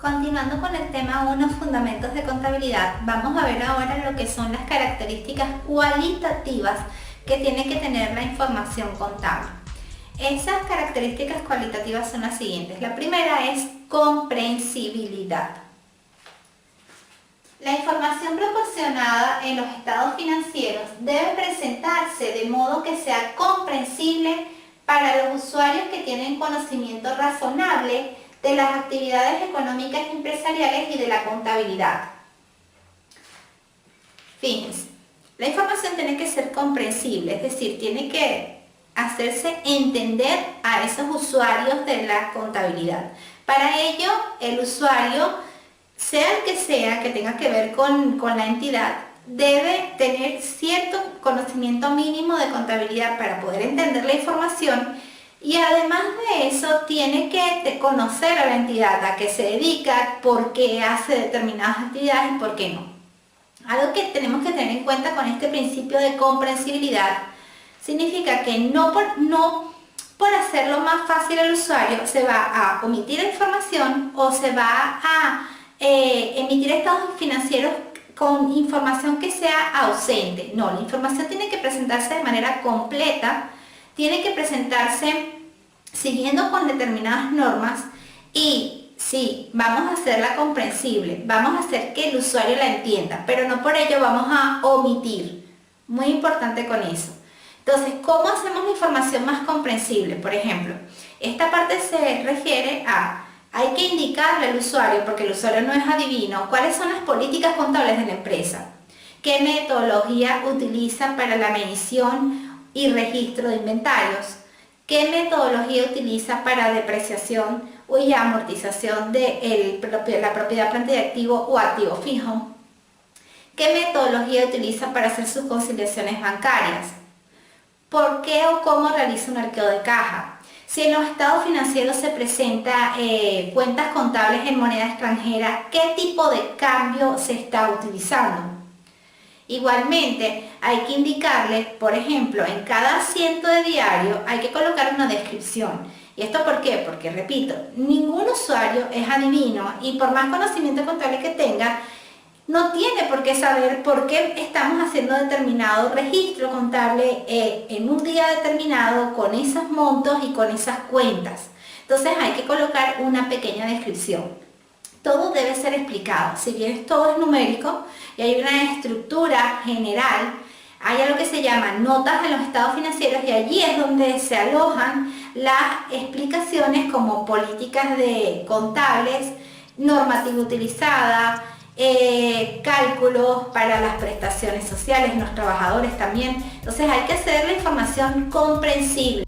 Continuando con el tema 1, fundamentos de contabilidad, vamos a ver ahora lo que son las características cualitativas que tiene que tener la información contable. Esas características cualitativas son las siguientes. La primera es comprensibilidad. La información proporcionada en los estados financieros debe presentarse de modo que sea comprensible para los usuarios que tienen conocimiento razonable de las actividades económicas y empresariales y de la contabilidad. Fíjense, la información tiene que ser comprensible, es decir, tiene que hacerse entender a esos usuarios de la contabilidad. Para ello, el usuario, sea el que tenga que ver con la entidad, debe tener cierto conocimiento mínimo de contabilidad para poder entender la información. Y además de eso, tiene que conocer a la entidad a qué se dedica, por qué hace determinadas actividades y por qué no. Algo que tenemos que tener en cuenta con este principio de comprensibilidad significa que no por hacerlo más fácil al usuario se va a omitir la información o se va a emitir estados financieros con información que sea ausente. No, la información tiene que presentarse de manera completa, tiene que presentarse siguiendo con determinadas normas y sí, vamos a hacerla comprensible, vamos a hacer que el usuario la entienda, pero no por ello vamos a omitir. Muy importante con eso. Entonces, ¿cómo hacemos la información más comprensible? Por ejemplo, esta parte se refiere a, hay que indicarle al usuario, porque el usuario no es adivino, cuáles son las políticas contables de la empresa, qué metodología utiliza para la medición y registro de inventarios, qué metodología utiliza para depreciación y amortización de la propiedad, planta y activo o activo fijo, qué metodología utiliza para hacer sus conciliaciones bancarias, por qué o cómo realiza un arqueo de caja, si en los estados financieros se presenta cuentas contables en moneda extranjera, qué tipo de cambio se está utilizando. Igualmente, hay que indicarle, por ejemplo, en cada asiento de diario hay que colocar una descripción. ¿Y esto por qué? Porque, repito, ningún usuario es adivino y por más conocimiento contable que tenga, no tiene por qué saber por qué estamos haciendo determinado registro contable en un día determinado con esos montos y con esas cuentas. Entonces hay que colocar una pequeña descripción. Todo debe ser explicado. Si bien todo es numérico y hay una estructura general, hay algo que se llama notas de los estados financieros y allí es donde se alojan las explicaciones como políticas de contables, normativa utilizada, cálculos para las prestaciones sociales, los trabajadores también. Entonces hay que hacer la información comprensible.